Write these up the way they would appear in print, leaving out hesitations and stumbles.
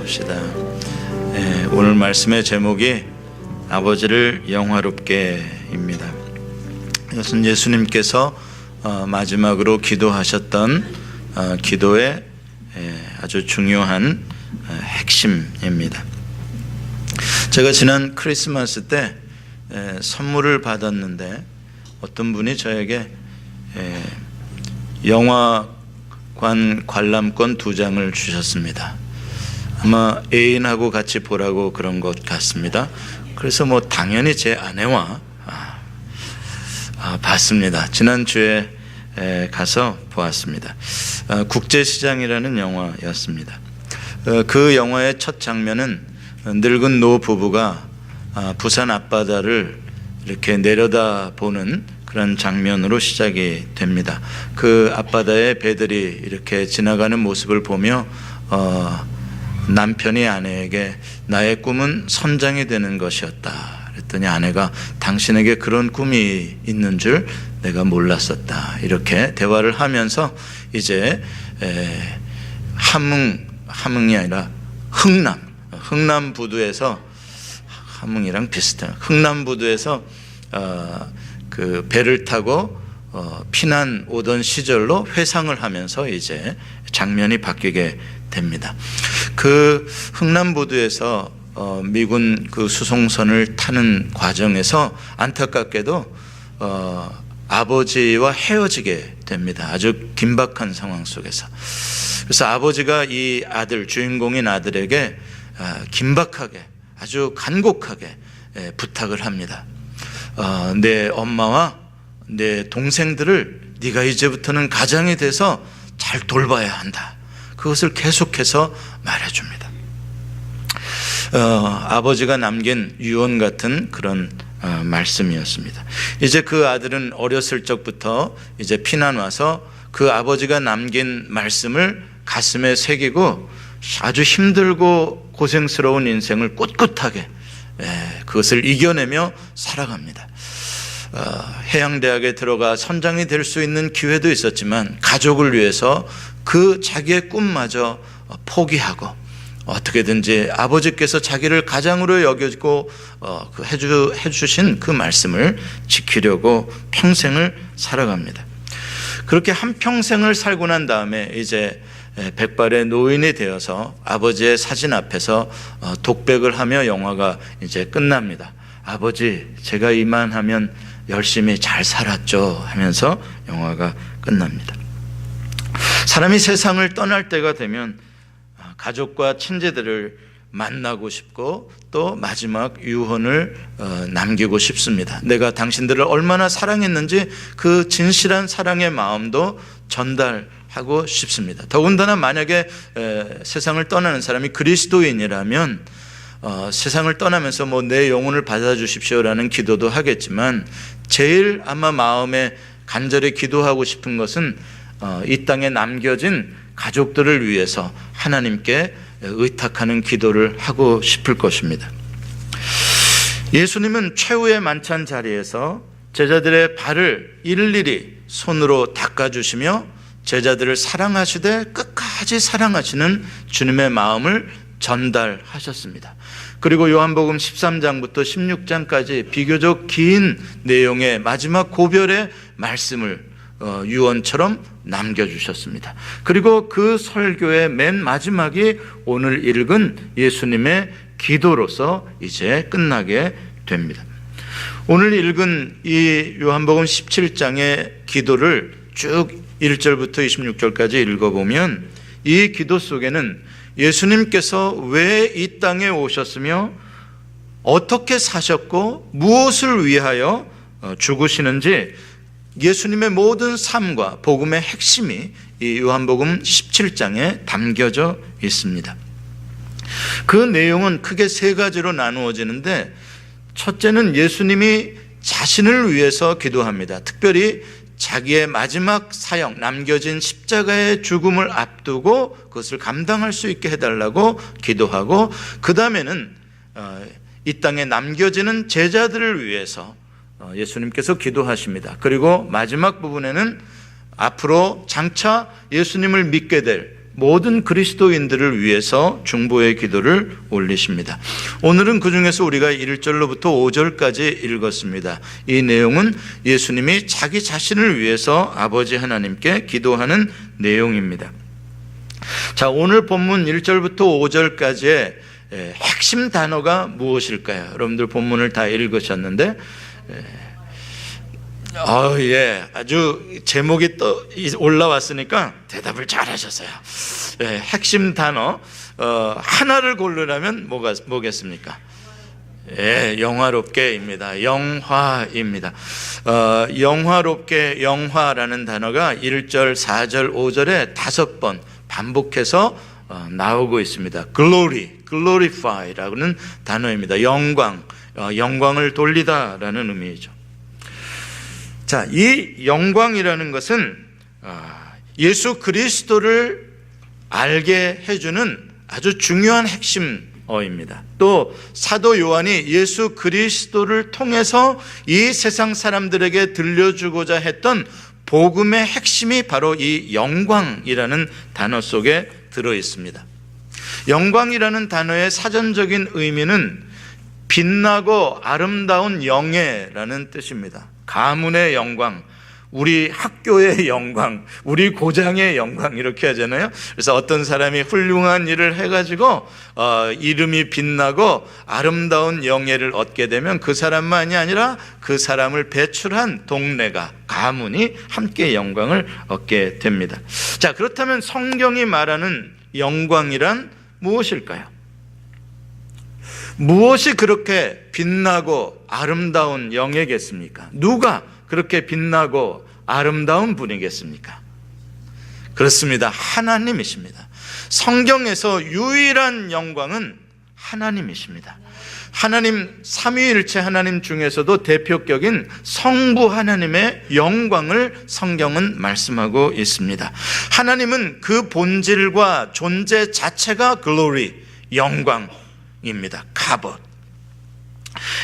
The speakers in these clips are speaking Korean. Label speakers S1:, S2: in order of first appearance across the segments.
S1: 기도합시다. 오늘 말씀의 제목이 아버지를 영화롭게입니다. 이것은 예수님께서 마지막으로 기도하셨던 기도의 아주 중요한 핵심입니다. 제가 지난 크리스마스 때 선물을 받았는데 어떤 분이 저에게 영화관 관람권 2장을 주셨습니다. 아마 애인하고 같이 보라고 그런 것 같습니다. 그래서 당연히 제 아내와 봤습니다. 지난주에 가서 보았습니다. 국제시장이라는 영화였습니다. 그 영화의 첫 장면은 늙은 노 부부가 부산 앞바다를 이렇게 내려다보는 그런 장면으로 시작이 됩니다. 그 앞바다에 배들이 이렇게 지나가는 모습을 보며 남편이 아내에게 나의 꿈은 선장이 되는 것이었다 그랬더니 아내가 당신에게 그런 꿈이 있는 줄 내가 몰랐었다 이렇게 대화를 하면서 이제 함흥이 아니라 흥남부두에서 함흥이랑 비슷해요. 흥남부두에서 그 배를 타고 피난 오던 시절로 회상을 하면서 이제 장면이 바뀌게 됩니다. 그 흥남부두에서 미군 그 수송선을 타는 과정에서 안타깝게도 아버지와 헤어지게 됩니다. 아주 긴박한 상황 속에서. 그래서 아버지가 이 아들, 주인공인 아들에게 긴박하게 아주 간곡하게 부탁을 합니다. 내 엄마와 내 동생들을 네가 이제부터는 가장이 돼서 잘 돌봐야 한다. 그것을 계속해서 말해줍니다. 아버지가 남긴 유언 같은 그런 말씀이었습니다. 이제 그 아들은 어렸을 적부터 이제 피난 와서 그 아버지가 남긴 말씀을 가슴에 새기고 아주 힘들고 고생스러운 인생을 꿋꿋하게 그것을 이겨내며 살아갑니다. 해양대학에 들어가 선장이 될 수 있는 기회도 있었지만 가족을 위해서 그 자기의 꿈마저 포기하고 어떻게든지 아버지께서 자기를 가장으로 여겨지고 해주신 그 말씀을 지키려고 평생을 살아갑니다. 그렇게 한평생을 살고 난 다음에 이제 백발의 노인이 되어서 아버지의 사진 앞에서 독백을 하며 영화가 이제 끝납니다. 아버지, 제가 이만하면 열심히 잘 살았죠 하면서 영화가 끝납니다. 사람이 세상을 떠날 때가 되면 가족과 친지들을 만나고 싶고 또 마지막 유언을 남기고 싶습니다. 내가 당신들을 얼마나 사랑했는지 그 진실한 사랑의 마음도 전달하고 싶습니다. 더군다나 만약에 세상을 떠나는 사람이 그리스도인이라면 세상을 떠나면서 내 영혼을 받아주십시오라는 기도도 하겠지만 제일 아마 마음에 간절히 기도하고 싶은 것은 이 땅에 남겨진 가족들을 위해서 하나님께 의탁하는 기도를 하고 싶을 것입니다. 예수님은 최후의 만찬 자리에서 제자들의 발을 일일이 손으로 닦아주시며 제자들을 사랑하시되 끝까지 사랑하시는 주님의 마음을 전달하셨습니다. 그리고 요한복음 13장부터 16장까지 비교적 긴 내용의 마지막 고별의 말씀을 유언처럼 남겨주셨습니다. 그리고 그 설교의 맨 마지막이 오늘 읽은 예수님의 기도로서 이제 끝나게 됩니다. 오늘 읽은 이 요한복음 17장의 기도를 쭉 1절부터 26절까지 읽어보면 이 기도 속에는 예수님께서 왜 이 땅에 오셨으며 어떻게 사셨고 무엇을 위하여 죽으시는지 예수님의 모든 삶과 복음의 핵심이 이 요한복음 17장에 담겨져 있습니다. 그 내용은 크게 3가지로 나누어지는데 첫째는 예수님이 자신을 위해서 기도합니다. 특별히 자기의 마지막 사역, 남겨진 십자가의 죽음을 앞두고 그것을 감당할 수 있게 해달라고 기도하고, 그 다음에는 이 땅에 남겨지는 제자들을 위해서 예수님께서 기도하십니다. 그리고 마지막 부분에는 앞으로 장차 예수님을 믿게 될 모든 그리스도인들을 위해서 중보의 기도를 올리십니다. 오늘은 그중에서 우리가 1절로부터 5절까지 읽었습니다. 이 내용은 예수님이 자기 자신을 위해서 아버지 하나님께 기도하는 내용입니다. 자, 오늘 본문 1절부터 5절까지의 핵심 단어가 무엇일까요? 여러분들 본문을 다 읽으셨는데 아주 제목이 또 올라왔으니까 대답을 잘 하셨어요. 핵심 단어 하나를 고르라면 뭐겠습니까? 영화롭게입니다. 영화입니다. 영화롭게, 영화라는 단어가 1절, 4절, 5절에 5번 반복해서 나오고 있습니다. glory, glorify라는 단어입니다. 영광, 영광을 돌리다라는 의미죠. 자, 이 영광이라는 것은 예수 그리스도를 알게 해주는 아주 중요한 핵심어입니다. 또 사도 요한이 예수 그리스도를 통해서 이 세상 사람들에게 들려주고자 했던 복음의 핵심이 바로 이 영광이라는 단어 속에 들어 있습니다. 영광이라는 단어의 사전적인 의미는 빛나고 아름다운 영예라는 뜻입니다. 가문의 영광, 우리 학교의 영광, 우리 고장의 영광 이렇게 하잖아요. 그래서 어떤 사람이 훌륭한 일을 해가지고 이름이 빛나고 아름다운 영예를 얻게 되면 그 사람만이 아니라 그 사람을 배출한 동네가, 가문이 함께 영광을 얻게 됩니다. 자, 그렇다면 성경이 말하는 영광이란 무엇일까요? 무엇이 그렇게 빛나고 아름다운 영예겠습니까? 누가 그렇게 빛나고 아름다운 분이겠습니까? 그렇습니다. 하나님이십니다. 성경에서 유일한 영광은 하나님이십니다. 하나님, 삼위일체 하나님 중에서도 대표격인 성부 하나님의 영광을 성경은 말씀하고 있습니다. 하나님은 그 본질과 존재 자체가 glory, 영광입니다. 갑옷.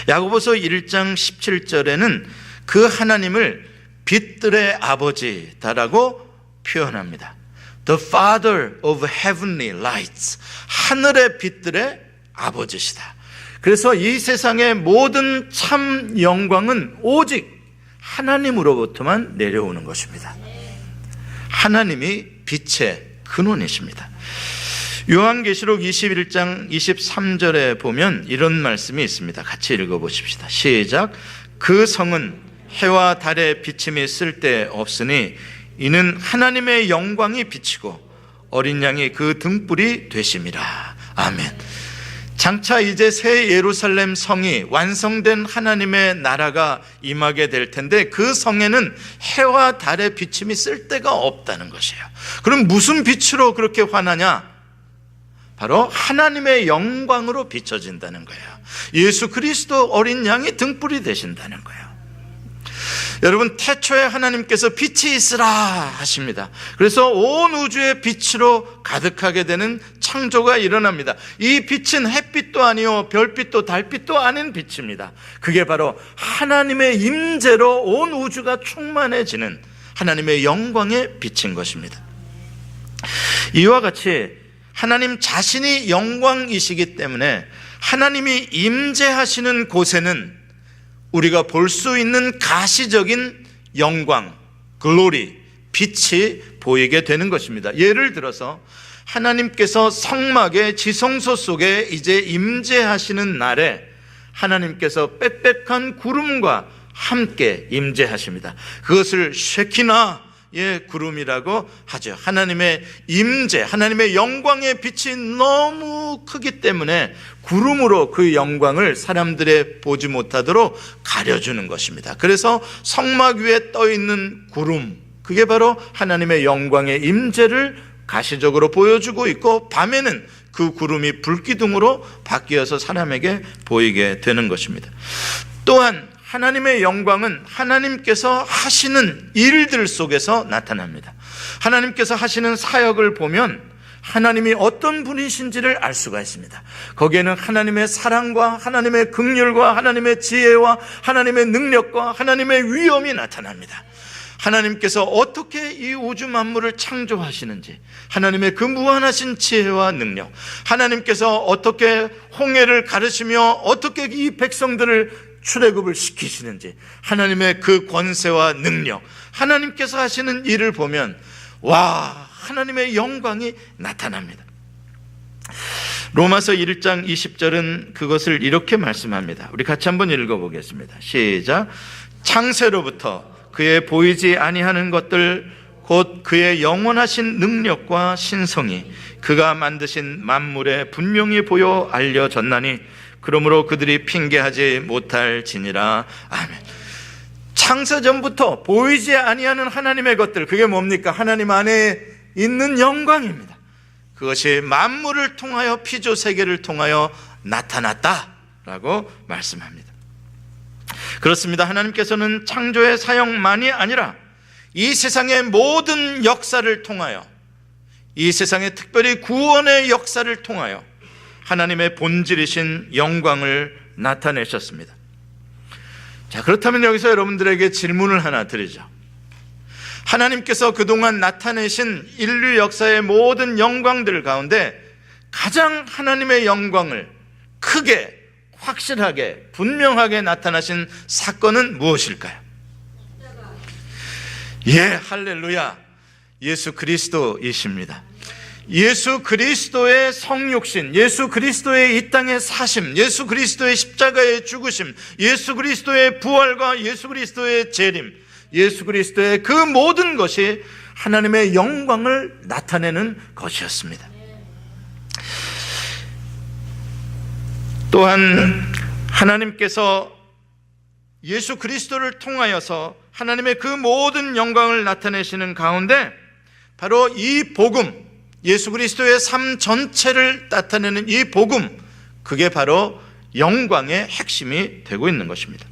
S1: 야고보서 1장 17절에는 그 하나님을 빛들의 아버지다라고 표현합니다. The Father of Heavenly Lights, 하늘의 빛들의 아버지시다. 그래서 이 세상의 모든 참 영광은 오직 하나님으로부터만 내려오는 것입니다. 하나님이 빛의 근원이십니다. 요한계시록 21장 23절에 보면 이런 말씀이 있습니다. 같이 읽어보십시다. 시작. 그 성은 해와 달의 비침이 쓸데없으니 이는 하나님의 영광이 비치고 어린 양이 그 등불이 되심이라. 아멘. 장차 이제 새 예루살렘 성이 완성된 하나님의 나라가 임하게 될 텐데 그 성에는 해와 달의 비침이 쓸데가 없다는 것이에요. 그럼 무슨 빛으로 그렇게 환하냐? 바로 하나님의 영광으로 비춰진다는 거예요. 예수 그리스도 어린 양이 등불이 되신다는 거예요. 여러분, 태초에 하나님께서 빛이 있으라 하십니다. 그래서 온 우주의 빛으로 가득하게 되는 창조가 일어납니다. 이 빛은 햇빛도 아니요 별빛도 달빛도 아닌 빛입니다. 그게 바로 하나님의 임재로 온 우주가 충만해지는 하나님의 영광의 빛인 것입니다. 이와 같이 하나님 자신이 영광이시기 때문에 하나님이 임재하시는 곳에는 우리가 볼 수 있는 가시적인 영광, 글로리, 빛이 보이게 되는 것입니다. 예를 들어서 하나님께서 성막의 지성소 속에 이제 임재하시는 날에 하나님께서 빽빽한 구름과 함께 임재하십니다. 그것을 쉐키나의 구름이라고 하죠. 하나님의 임재, 하나님의 영광의 빛이 너무 크기 때문에 구름으로 그 영광을 사람들의 보지 못하도록 가려주는 것입니다. 그래서 성막 위에 떠 있는 구름, 그게 바로 하나님의 영광의 임재를 가시적으로 보여주고 있고, 밤에는 그 구름이 불기둥으로 바뀌어서 사람에게 보이게 되는 것입니다. 또한 하나님의 영광은 하나님께서 하시는 일들 속에서 나타납니다. 하나님께서 하시는 사역을 보면 하나님이 어떤 분이신지를 알 수가 있습니다. 거기에는 하나님의 사랑과 하나님의 긍휼과 하나님의 지혜와 하나님의 능력과 하나님의 위엄이 나타납니다. 하나님께서 어떻게 이 우주 만물을 창조하시는지, 하나님의 그 무한하신 지혜와 능력, 하나님께서 어떻게 홍해를 가르시며 어떻게 이 백성들을 출애굽을 시키시는지, 하나님의 그 권세와 능력, 하나님께서 하시는 일을 보면 와, 하나님의 영광이 나타납니다. 로마서 1장 20절은 그것을 이렇게 말씀합니다. 우리 같이 한번 읽어보겠습니다. 시작. 창세로부터 그의 보이지 아니하는 것들 곧 그의 영원하신 능력과 신성이 그가 만드신 만물에 분명히 보여 알려졌나니 그러므로 그들이 핑계하지 못할지니라. 아멘. 창세전부터 보이지 아니하는 하나님의 것들, 그게 뭡니까? 하나님 안에 있는 영광입니다. 그것이 만물을 통하여 피조세계를 통하여 나타났다라고 말씀합니다. 그렇습니다. 하나님께서는 창조의 사역만이 아니라 이 세상의 모든 역사를 통하여, 이 세상의 특별히 구원의 역사를 통하여 하나님의 본질이신 영광을 나타내셨습니다. 자, 그렇다면 여기서 여러분들에게 질문을 하나 드리죠. 하나님께서 그동안 나타내신 인류 역사의 모든 영광들 가운데 가장 하나님의 영광을 크게, 확실하게, 분명하게 나타나신 사건은 무엇일까요? 예, 할렐루야. 예수 그리스도이십니다. 예수 그리스도의 성육신, 예수 그리스도의 이 땅의 사심, 예수 그리스도의 십자가의 죽으심, 예수 그리스도의 부활과 예수 그리스도의 재림, 예수 그리스도의 그 모든 것이 하나님의 영광을 나타내는 것이었습니다. 또한 하나님께서 예수 그리스도를 통하여서 하나님의 그 모든 영광을 나타내시는 가운데 바로 이 복음, 예수 그리스도의 삶 전체를 나타내는 이 복음, 그게 바로 영광의 핵심이 되고 있는 것입니다.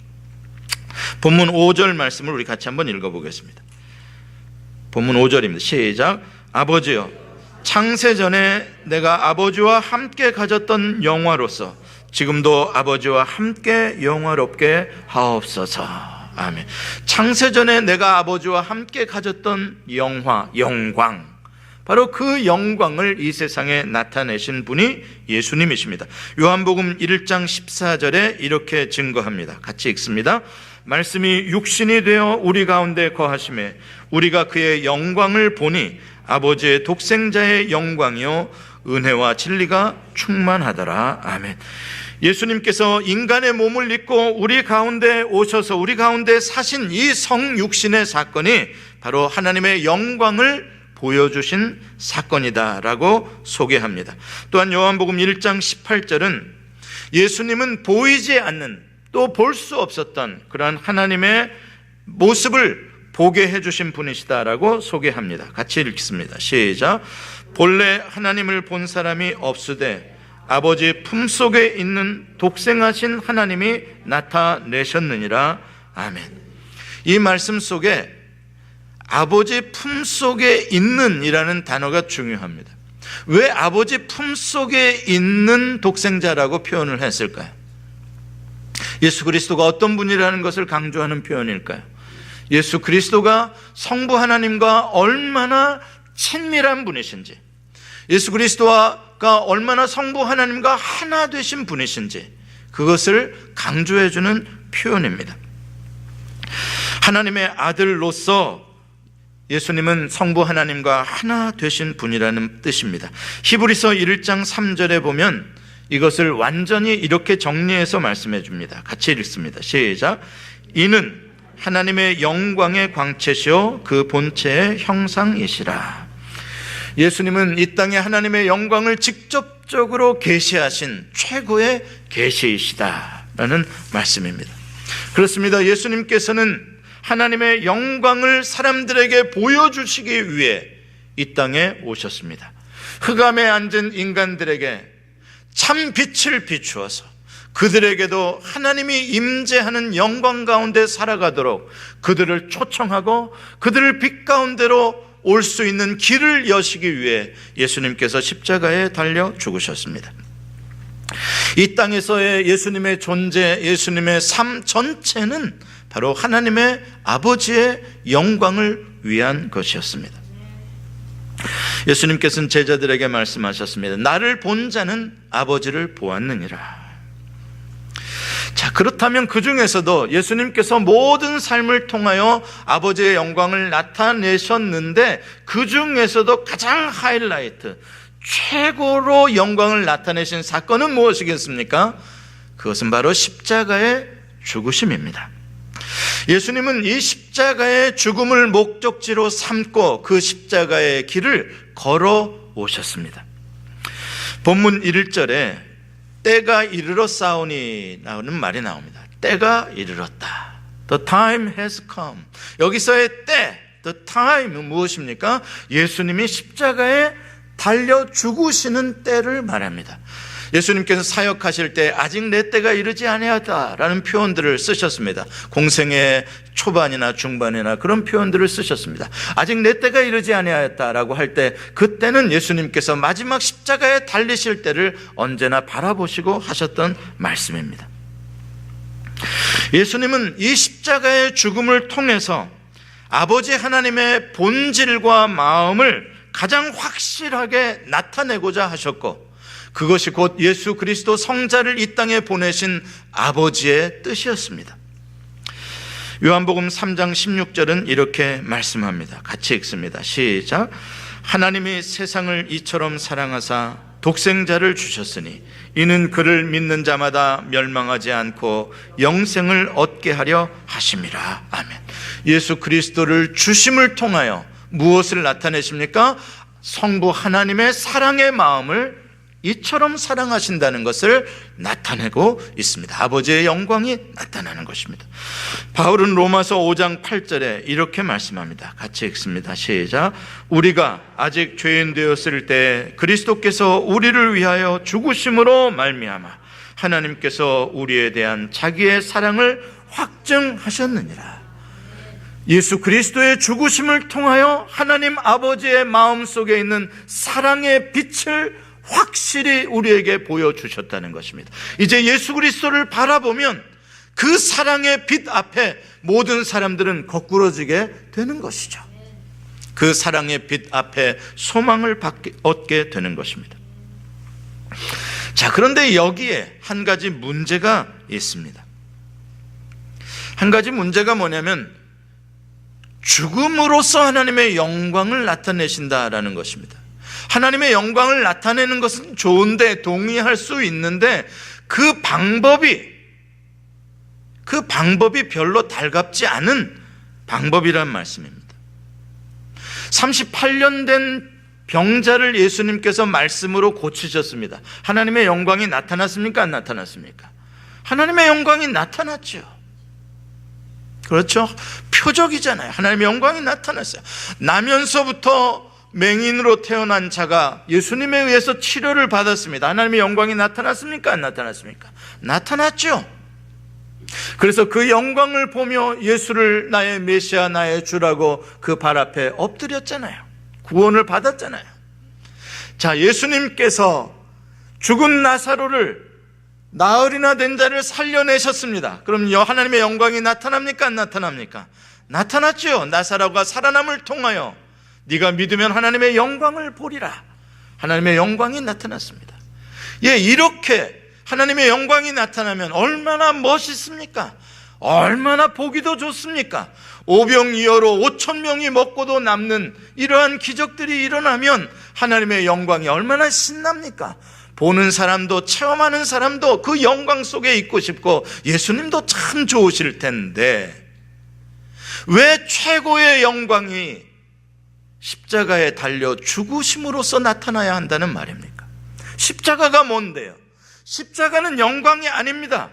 S1: 본문 5절 말씀을 우리 같이 한번 읽어보겠습니다. 본문 5절입니다. 시작. 아버지여, 창세전에 내가 아버지와 함께 가졌던 영화로서 지금도 아버지와 함께 영화롭게 하옵소서. 아멘. 창세전에 내가 아버지와 함께 가졌던 영광, 바로 그 영광을 이 세상에 나타내신 분이 예수님이십니다. 요한복음 1장 14절에 이렇게 증거합니다. 같이 읽습니다. 말씀이 육신이 되어 우리 가운데 거하심에 우리가 그의 영광을 보니 아버지의 독생자의 영광이요 은혜와 진리가 충만하더라. 아멘. 예수님께서 인간의 몸을 입고 우리 가운데 오셔서 우리 가운데 사신 이 성육신의 사건이 바로 하나님의 영광을 보여주신 사건이다라고 소개합니다. 또한 요한복음 1장 18절은 예수님은 보이지 않는, 또 볼 수 없었던 그러한 하나님의 모습을 보게 해주신 분이시다라고 소개합니다. 같이 읽습니다. 시작. 본래 하나님을 본 사람이 없으되 아버지 품속에 있는 독생하신 하나님이 나타내셨느니라. 아멘. 이 말씀 속에 아버지 품속에 있는 이라는 단어가 중요합니다. 왜 아버지 품속에 있는 독생자라고 표현을 했을까요? 예수 그리스도가 어떤 분이라는 것을 강조하는 표현일까요? 예수 그리스도가 성부 하나님과 얼마나 친밀한 분이신지, 예수 그리스도가 얼마나 성부 하나님과 하나 되신 분이신지, 그것을 강조해 주는 표현입니다. 하나님의 아들로서 예수님은 성부 하나님과 하나 되신 분이라는 뜻입니다. 히브리서 1장 3절에 보면 이것을 완전히 이렇게 정리해서 말씀해 줍니다. 같이 읽습니다. 시작. 이는 하나님의 영광의 광채시요 그 본체의 형상이시라. 예수님은 이 땅에 하나님의 영광을 직접적으로 계시하신 최고의 계시이시다라는 말씀입니다. 그렇습니다. 예수님께서는 하나님의 영광을 사람들에게 보여주시기 위해 이 땅에 오셨습니다. 흑암에 앉은 인간들에게 참 빛을 비추어서 그들에게도 하나님이 임재하는 영광 가운데 살아가도록 그들을 초청하고 그들을 빛 가운데로 올 수 있는 길을 여시기 위해 예수님께서 십자가에 달려 죽으셨습니다. 이 땅에서의 예수님의 존재, 예수님의 삶 전체는 바로 하나님의 아버지의 영광을 위한 것이었습니다. 예수님께서는 제자들에게 말씀하셨습니다. 나를 본 자는 아버지를 보았느니라. 자, 그렇다면 그 중에서도 예수님께서 모든 삶을 통하여 아버지의 영광을 나타내셨는데 그 중에서도 가장 하이라이트, 최고로 영광을 나타내신 사건은 무엇이겠습니까? 그것은 바로 십자가의 죽으심입니다. 예수님은 이 십자가의 죽음을 목적지로 삼고 그 십자가의 길을 걸어 오셨습니다. 본문 1절에 때가 이르렀사오니 라는 말이 나옵니다. 때가 이르렀다. The time has come. 여기서의 때, the time은 무엇입니까? 예수님이 십자가에 달려 죽으시는 때를 말합니다. 예수님께서 사역하실 때 아직 내 때가 이르지 아니하다라는 표현들을 쓰셨습니다. 공생의 초반이나 중반이나 그런 표현들을 쓰셨습니다. 아직 내 때가 이르지 아니하였다라고 할 때 그때는 예수님께서 마지막 십자가에 달리실 때를 언제나 바라보시고 하셨던 말씀입니다. 예수님은 이 십자가의 죽음을 통해서 아버지 하나님의 본질과 마음을 가장 확실하게 나타내고자 하셨고 그것이 곧 예수 그리스도 성자를 이 땅에 보내신 아버지의 뜻이었습니다. 요한복음 3장 16절은 이렇게 말씀합니다. 같이 읽습니다. 시작. 하나님이 세상을 이처럼 사랑하사 독생자를 주셨으니 이는 그를 믿는 자마다 멸망하지 않고 영생을 얻게 하려 하심이라. 아멘. 예수 그리스도를 주심을 통하여 무엇을 나타내십니까? 성부 하나님의 사랑의 마음을 이처럼 사랑하신다는 것을 나타내고 있습니다. 아버지의 영광이 나타나는 것입니다. 바울은 로마서 5장 8절에 이렇게 말씀합니다. 같이 읽습니다. 시작. 우리가 아직 죄인 되었을 때 그리스도께서 우리를 위하여 죽으심으로 말미암아 하나님께서 우리에 대한 자기의 사랑을 확증하셨느니라. 예수 그리스도의 죽으심을 통하여 하나님 아버지의 마음속에 있는 사랑의 빛을 확실히 우리에게 보여주셨다는 것입니다. 이제 예수 그리스도를 바라보면 그 사랑의 빛 앞에 모든 사람들은 거꾸러지게 되는 것이죠. 그 사랑의 빛 앞에 소망을 얻게 되는 것입니다. 자, 그런데 여기에 한 가지 문제가 있습니다. 한 가지 문제가 뭐냐면 죽음으로써 하나님의 영광을 나타내신다라는 것입니다. 하나님의 영광을 나타내는 것은 좋은데 동의할 수 있는데 그 방법이 별로 달갑지 않은 방법이란 말씀입니다. 38년 된 병자를 예수님께서 말씀으로 고치셨습니다. 하나님의 영광이 나타났습니까? 안 나타났습니까? 하나님의 영광이 나타났죠. 그렇죠? 표적이잖아요. 하나님의 영광이 나타났어요. 나면서부터 맹인으로 태어난 자가 예수님에 의해서 치료를 받았습니다. 하나님의 영광이 나타났습니까? 안 나타났습니까? 나타났죠. 그래서 그 영광을 보며 예수를 나의 메시아, 나의 주라고 그 발 앞에 엎드렸잖아요. 구원을 받았잖아요. 자, 예수님께서 죽은 나사로를 나흘이나 된 자를 살려내셨습니다. 그럼 하나님의 영광이 나타납니까? 안 나타납니까? 나타났죠. 나사로가 살아남을 통하여 네가 믿으면 하나님의 영광을 보리라. 하나님의 영광이 나타났습니다. 예, 이렇게 하나님의 영광이 나타나면 얼마나 멋있습니까? 얼마나 보기도 좋습니까? 오병이어로 5,000명이 먹고도 남는 이러한 기적들이 일어나면 하나님의 영광이 얼마나 신납니까? 보는 사람도 체험하는 사람도 그 영광 속에 있고 싶고 예수님도 참 좋으실 텐데 왜 최고의 영광이 십자가에 달려 죽으심으로써 나타나야 한다는 말입니까? 십자가가 뭔데요? 십자가는 영광이 아닙니다.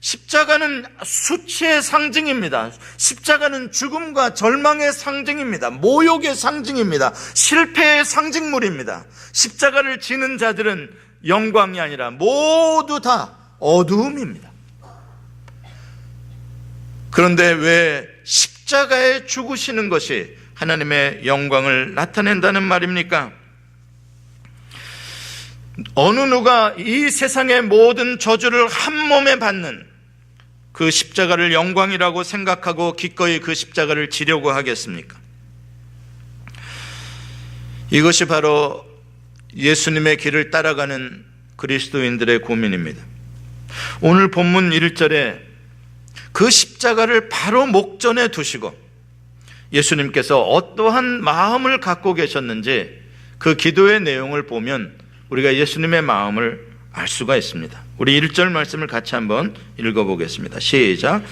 S1: 십자가는 수치의 상징입니다. 십자가는 죽음과 절망의 상징입니다. 모욕의 상징입니다. 실패의 상징물입니다. 십자가를 지는 자들은 영광이 아니라 모두 다 어두움입니다. 그런데 왜 십자가에 죽으시는 것이 하나님의 영광을 나타낸다는 말입니까? 어느 누가 이 세상의 모든 저주를 한 몸에 받는 그 십자가를 영광이라고 생각하고 기꺼이 그 십자가를 지려고 하겠습니까? 이것이 바로 예수님의 길을 따라가는 그리스도인들의 고민입니다. 오늘 본문 1절에 그 십자가를 바로 목전에 두시고 예수님께서 어떠한 마음을 갖고 계셨는지 그 기도의 내용을 보면 우리가 예수님의 마음을 알 수가 있습니다. 우리 1절 말씀을 같이 한번 읽어보겠습니다. 시작.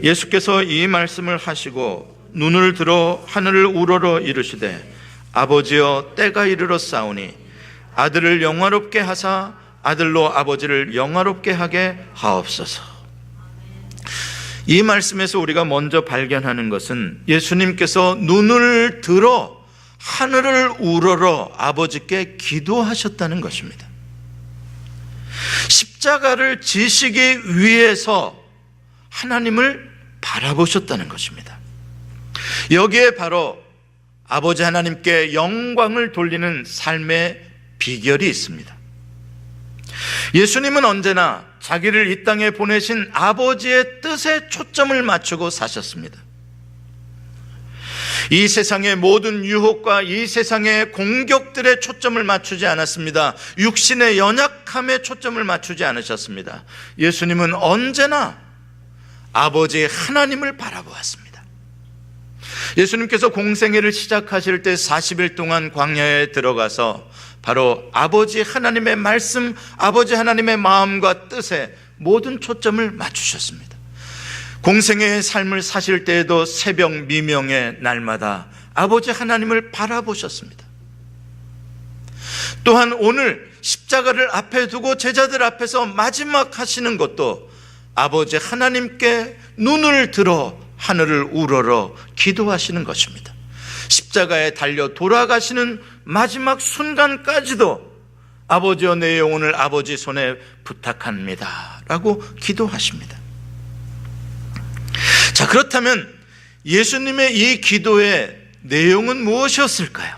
S1: 예수께서 이 말씀을 하시고 눈을 들어 하늘을 우러러 이르시되 아버지여 때가 이르렀사오니 아들을 영화롭게 하사 아들로 아버지를 영화롭게 하게 하옵소서. 이 말씀에서 우리가 먼저 발견하는 것은 예수님께서 눈을 들어 하늘을 우러러 아버지께 기도하셨다는 것입니다. 십자가를 지시기 위해서 하나님을 바라보셨다는 것입니다. 여기에 바로 아버지 하나님께 영광을 돌리는 삶의 비결이 있습니다. 예수님은 언제나 자기를 이 땅에 보내신 아버지의 뜻에 초점을 맞추고 사셨습니다. 이 세상의 모든 유혹과 이 세상의 공격들에 초점을 맞추지 않았습니다. 육신의 연약함에 초점을 맞추지 않으셨습니다. 예수님은 언제나 아버지 하나님을 바라보았습니다. 예수님께서 공생애를 시작하실 때 40일 동안 광야에 들어가서 바로 아버지 하나님의 말씀, 아버지 하나님의 마음과 뜻에 모든 초점을 맞추셨습니다. 공생애의 삶을 사실 때에도 새벽 미명의 날마다 아버지 하나님을 바라보셨습니다. 또한 오늘 십자가를 앞에 두고 제자들 앞에서 마지막 하시는 것도 아버지 하나님께 눈을 들어 하늘을 우러러 기도하시는 것입니다. 십자가에 달려 돌아가시는 마지막 순간까지도 아버지여 내 영혼을 아버지 손에 부탁합니다 라고 기도하십니다. 자, 그렇다면 예수님의 이 기도의 내용은 무엇이었을까요?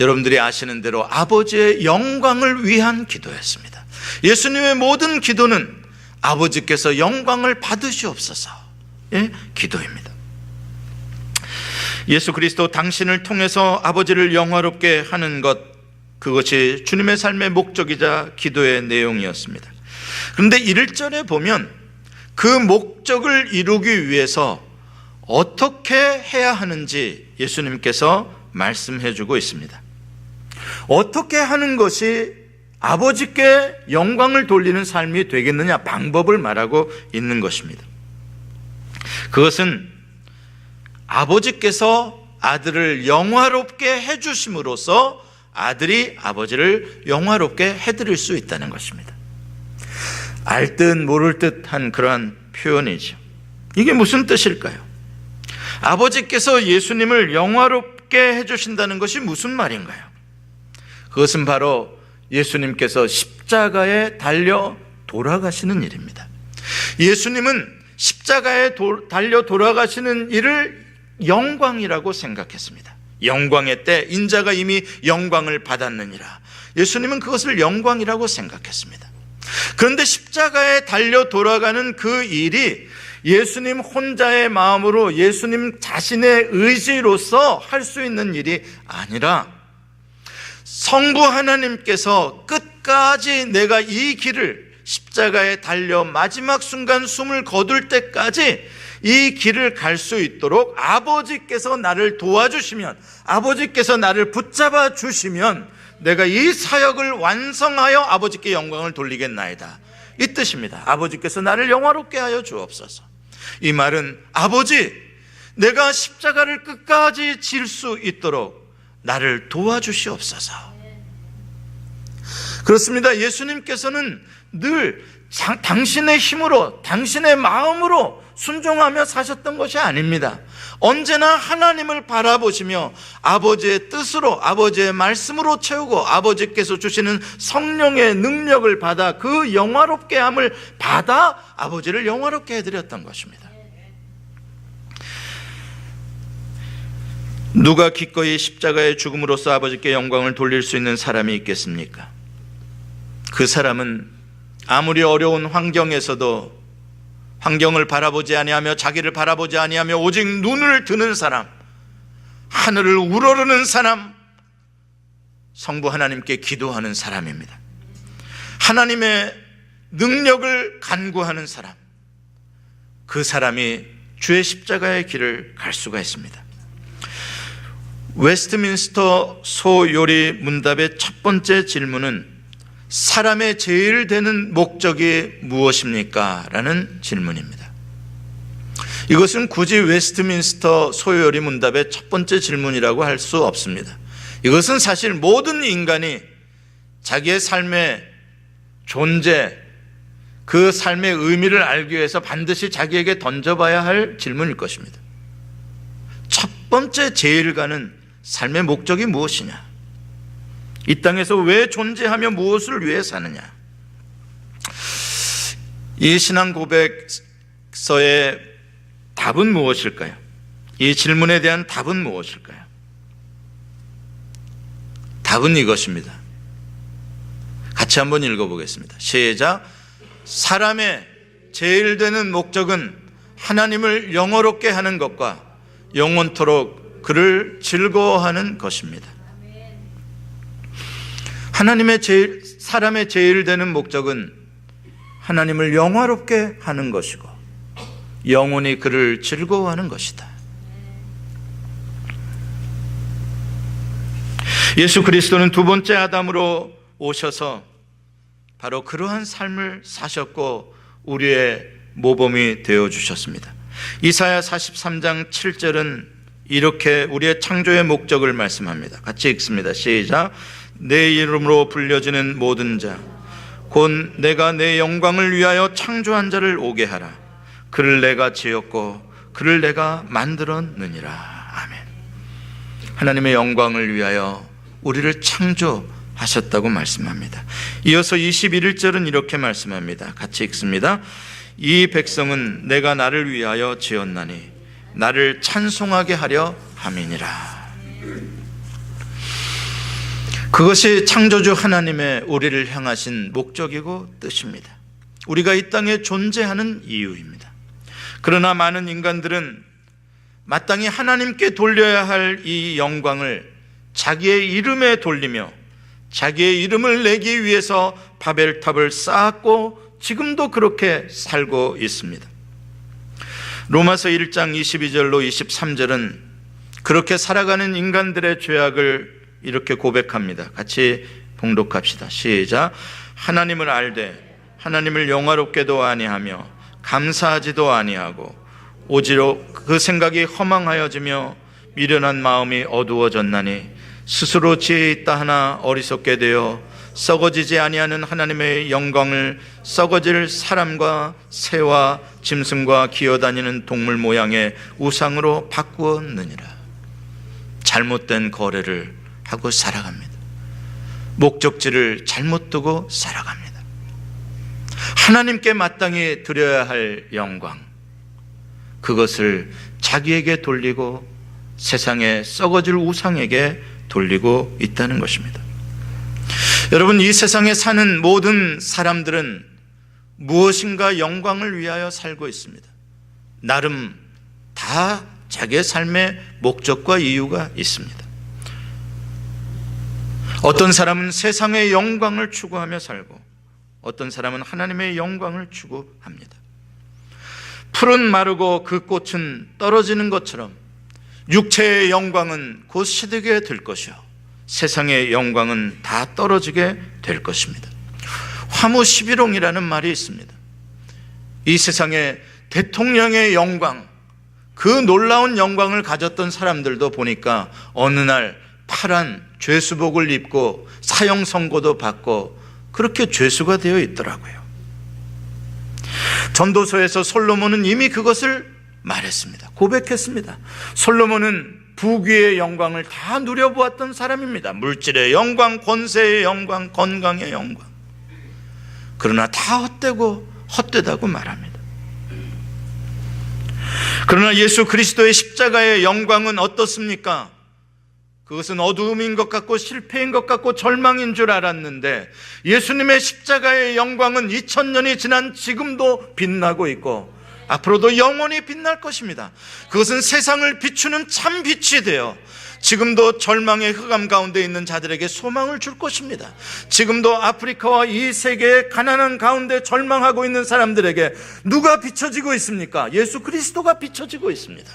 S1: 여러분들이 아시는 대로 아버지의 영광을 위한 기도였습니다. 예수님의 모든 기도는 아버지께서 영광을 받으시옵소서의 기도입니다. 예수 그리스도 당신을 통해서 아버지를 영화롭게 하는 것, 그것이 주님의 삶의 목적이자 기도의 내용이었습니다. 그런데 1절에 보면 그 목적을 이루기 위해서 어떻게 해야 하는지 예수님께서 말씀해 주고 있습니다. 어떻게 하는 것이 아버지께 영광을 돌리는 삶이 되겠느냐, 방법을 말하고 있는 것입니다. 그것은 아버지께서 아들을 영화롭게 해주심으로써 아들이 아버지를 영화롭게 해드릴 수 있다는 것입니다. 알 듯 모를 듯한 그러한 표현이죠. 이게 무슨 뜻일까요? 아버지께서 예수님을 영화롭게 해주신다는 것이 무슨 말인가요? 그것은 바로 예수님께서 십자가에 달려 돌아가시는 일입니다. 예수님은 십자가에 달려 돌아가시는 일을 영광이라고 생각했습니다. 영광의 때 인자가 이미 영광을 받았느니라. 예수님은 그것을 영광이라고 생각했습니다. 그런데 십자가에 달려 돌아가는 그 일이 예수님 혼자의 마음으로 예수님 자신의 의지로서 할 수 있는 일이 아니라 성부 하나님께서 끝까지 내가 이 길을 십자가에 달려 마지막 순간 숨을 거둘 때까지 이 길을 갈 수 있도록 아버지께서 나를 도와주시면, 아버지께서 나를 붙잡아 주시면 내가 이 사역을 완성하여 아버지께 영광을 돌리겠나이다, 이 뜻입니다. 아버지께서 나를 영화롭게 하여 주옵소서. 이 말은 아버지, 내가 십자가를 끝까지 질 수 있도록 나를 도와주시옵소서. 그렇습니다. 예수님께서는 늘 당신의 힘으로, 당신의 마음으로 순종하며 사셨던 것이 아닙니다. 언제나 하나님을 바라보시며 아버지의 뜻으로, 아버지의 말씀으로 채우고 아버지께서 주시는 성령의 능력을 받아 그 영화롭게 함을 받아 아버지를 영화롭게 해드렸던 것입니다. 누가 기꺼이 십자가의 죽음으로써 아버지께 영광을 돌릴 수 있는 사람이 있겠습니까? 그 사람은 아무리 어려운 환경에서도 환경을 바라보지 아니하며 자기를 바라보지 아니하며 오직 눈을 드는 사람, 하늘을 우러르는 사람, 성부 하나님께 기도하는 사람입니다. 하나님의 능력을 간구하는 사람, 그 사람이 주의 십자가의 길을 갈 수가 있습니다. 웨스트민스터 소요리 문답의 첫 번째 질문은 사람의 제일 되는 목적이 무엇입니까? 라는 질문입니다. 이것은 굳이 웨스트민스터 소요리 문답의 첫 번째 질문이라고 할 수 없습니다. 이것은 사실 모든 인간이 자기의 삶의 존재, 그 삶의 의미를 알기 위해서 반드시 자기에게 던져봐야 할 질문일 것입니다. 첫 번째 제일 가는 삶의 목적이 무엇이냐? 이 땅에서 왜 존재하며 무엇을 위해 사느냐? 이 신앙 고백서의 답은 무엇일까요? 이 질문에 대한 답은 무엇일까요? 답은 이것입니다. 같이 한번 읽어보겠습니다. 시작. 사람의 제일 되는 목적은 하나님을 영화롭게 하는 것과 영원토록 그를 즐거워하는 것입니다. 사람의 제일 되는 목적은 하나님을 영화롭게 하는 것이고 영원히 그를 즐거워하는 것이다. 예수 그리스도는 두 번째 아담으로 오셔서 바로 그러한 삶을 사셨고 우리의 모범이 되어주셨습니다. 이사야 43장 7절은 이렇게 우리의 창조의 목적을 말씀합니다. 같이 읽습니다. 시작. 내 이름으로 불려지는 모든 자 곧 내가 내 영광을 위하여 창조한 자를 오게 하라. 그를 내가 지었고 그를 내가 만들었느니라. 아멘. 하나님의 영광을 위하여 우리를 창조하셨다고 말씀합니다. 이어서 21절은 이렇게 말씀합니다. 같이 읽습니다. 이 백성은 내가 나를 위하여 지었나니 나를 찬송하게 하려 함이니라. 그것이 창조주 하나님의 우리를 향하신 목적이고 뜻입니다. 우리가 이 땅에 존재하는 이유입니다. 그러나 많은 인간들은 마땅히 하나님께 돌려야 할 이 영광을 자기의 이름에 돌리며 자기의 이름을 내기 위해서 바벨탑을 쌓았고 지금도 그렇게 살고 있습니다. 로마서 1장 22절로 23절은 그렇게 살아가는 인간들의 죄악을 이렇게 고백합니다. 같이 봉독합시다. 시작. 하나님을 알되 하나님을 영화롭게도 아니하며 감사하지도 아니하고 오지로 그 생각이 허망하여지며 미련한 마음이 어두워졌나니 스스로 지혜 있다 하나 어리석게 되어 썩어지지 아니하는 하나님의 영광을 썩어질 사람과 새와 짐승과 기어다니는 동물 모양의 우상으로 바꾸었느니라. 잘못된 거래를 하고 살아갑니다. 목적지를 잘못 두고 살아갑니다. 하나님께 마땅히 드려야 할 영광, 그것을 자기에게 돌리고 세상에 썩어질 우상에게 돌리고 있다는 것입니다. 여러분, 이 세상에 사는 모든 사람들은 무엇인가 영광을 위하여 살고 있습니다. 나름 다 자기의 삶의 목적과 이유가 있습니다. 어떤 사람은 세상의 영광을 추구하며 살고 어떤 사람은 하나님의 영광을 추구합니다. 풀은 마르고 그 꽃은 떨어지는 것처럼 육체의 영광은 곧 시들게 될 것이요 세상의 영광은 다 떨어지게 될 것입니다. 화무시비롱이라는 말이 있습니다. 이 세상에 대통령의 영광, 그 놀라운 영광을 가졌던 사람들도 보니까 어느 날 파란 죄수복을 입고 사형 선고도 받고 그렇게 죄수가 되어 있더라고요. 전도서에서 솔로몬은 이미 그것을 말했습니다. 고백했습니다. 솔로몬은 부귀의 영광을 다 누려보았던 사람입니다. 물질의 영광, 권세의 영광, 건강의 영광. 그러나 다 헛되고 헛되다고 말합니다. 그러나 예수 그리스도의 십자가의 영광은 어떻습니까? 그것은 어두움인 것 같고 실패인 것 같고 절망인 줄 알았는데 예수님의 십자가의 영광은 2000년이 지난 지금도 빛나고 있고 앞으로도 영원히 빛날 것입니다. 그것은 세상을 비추는 참 빛이 되어 지금도 절망의 흑암 가운데 있는 자들에게 소망을 줄 것입니다. 지금도 아프리카와 이 세계의 가난한 가운데 절망하고 있는 사람들에게 누가 비춰지고 있습니까? 예수 그리스도가 비춰지고 있습니다.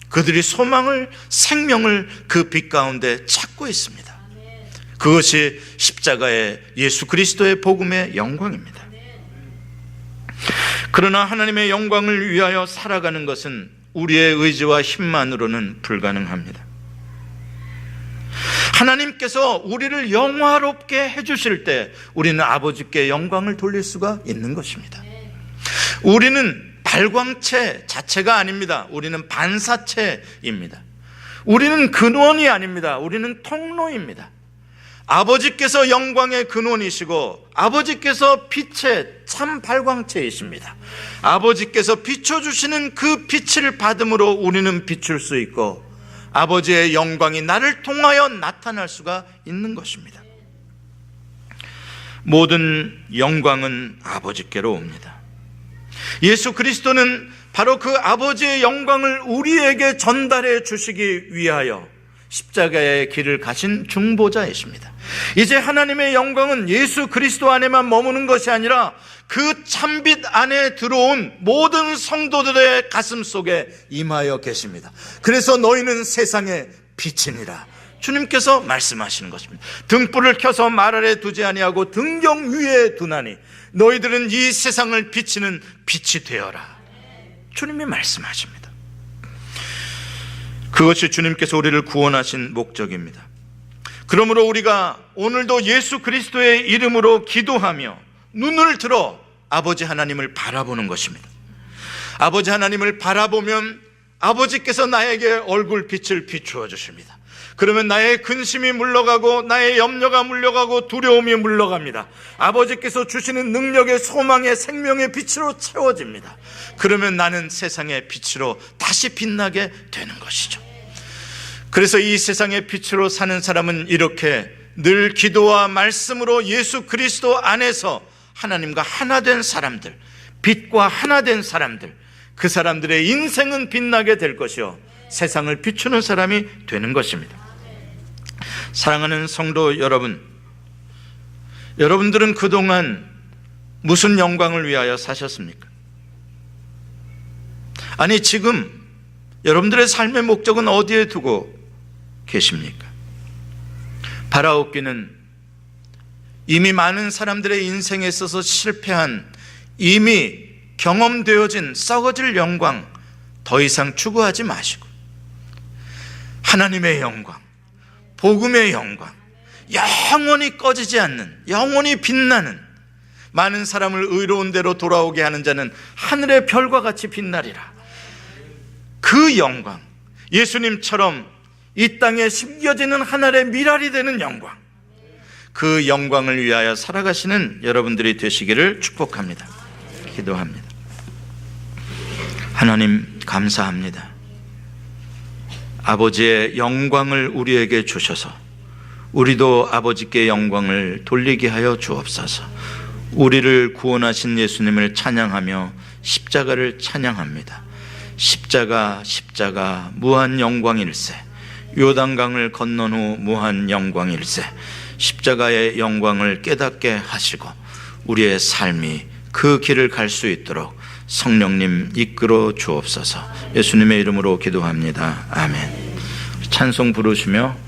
S1: 그들이 소망을, 생명을 그 빛 가운데 찾고 있습니다. 그것이 십자가의 예수 그리스도의 복음의 영광입니다. 그러나 하나님의 영광을 위하여 살아가는 것은 우리의 의지와 힘만으로는 불가능합니다. 하나님께서 우리를 영화롭게 해주실 때 우리는 아버지께 영광을 돌릴 수가 있는 것입니다. 우리는 발광체 자체가 아닙니다. 우리는 반사체입니다. 우리는 근원이 아닙니다. 우리는 통로입니다. 아버지께서 영광의 근원이시고 아버지께서 빛의 참 발광체이십니다. 아버지께서 비춰주시는 그 빛을 받음으로 우리는 비출 수 있고 아버지의 영광이 나를 통하여 나타날 수가 있는 것입니다. 모든 영광은 아버지께로 옵니다. 예수 그리스도는 바로 그 아버지의 영광을 우리에게 전달해 주시기 위하여 십자가의 길을 가신 중보자이십니다. 이제 하나님의 영광은 예수 그리스도 안에만 머무는 것이 아니라 그 참빛 안에 들어온 모든 성도들의 가슴 속에 임하여 계십니다. 그래서 너희는 세상의 빛이니라 주님께서 말씀하시는 것입니다. 등불을 켜서 말 아래 두지 아니하고 등경 위에 두나니 너희들은 이 세상을 비치는 빛이 되어라. 주님이 말씀하십니다. 그것이 주님께서 우리를 구원하신 목적입니다. 그러므로 우리가 오늘도 예수 그리스도의 이름으로 기도하며 눈을 들어 아버지 하나님을 바라보는 것입니다. 아버지 하나님을 바라보면 아버지께서 나에게 얼굴빛을 비추어 주십니다. 그러면 나의 근심이 물러가고 나의 염려가 물러가고 두려움이 물러갑니다. 아버지께서 주시는 능력의 소망의 생명의 빛으로 채워집니다. 그러면 나는 세상의 빛으로 다시 빛나게 되는 것이죠. 그래서 이 세상의 빛으로 사는 사람은 이렇게 늘 기도와 말씀으로 예수 그리스도 안에서 하나님과 하나 된 사람들, 빛과 하나 된 사람들, 그 사람들의 인생은 빛나게 될 것이요 세상을 비추는 사람이 되는 것입니다. 사랑하는 성도 여러분, 여러분들은 그동안 무슨 영광을 위하여 사셨습니까? 아니 지금 여러분들의 삶의 목적은 어디에 두고 계십니까? 바라옵기는 이미 많은 사람들의 인생에 있어서 실패한 이미 경험되어진 썩어질 영광 더 이상 추구하지 마시고 하나님의 영광, 복음의 영광, 영원히 꺼지지 않는, 영원히 빛나는 많은 사람을 의로운 대로 돌아오게 하는 자는 하늘의 별과 같이 빛나리라. 그 영광, 예수님처럼 이 땅에 심겨지는 하늘의 미랄이 되는 영광, 그 영광을 위하여 살아가시는 여러분들이 되시기를 축복합니다. 기도합니다. 하나님 감사합니다. 아버지의 영광을 우리에게 주셔서 우리도 아버지께 영광을 돌리게 하여 주옵소서. 우리를 구원하신 예수님을 찬양하며 십자가를 찬양합니다. 십자가 십자가 무한 영광일세. 요단강을 건넌 후 무한 영광일세. 십자가의 영광을 깨닫게 하시고 우리의 삶이 그 길을 갈 수 있도록 성령님 이끌어 주옵소서. 예수님의 이름으로 기도합니다. 아멘. 찬송 부르시며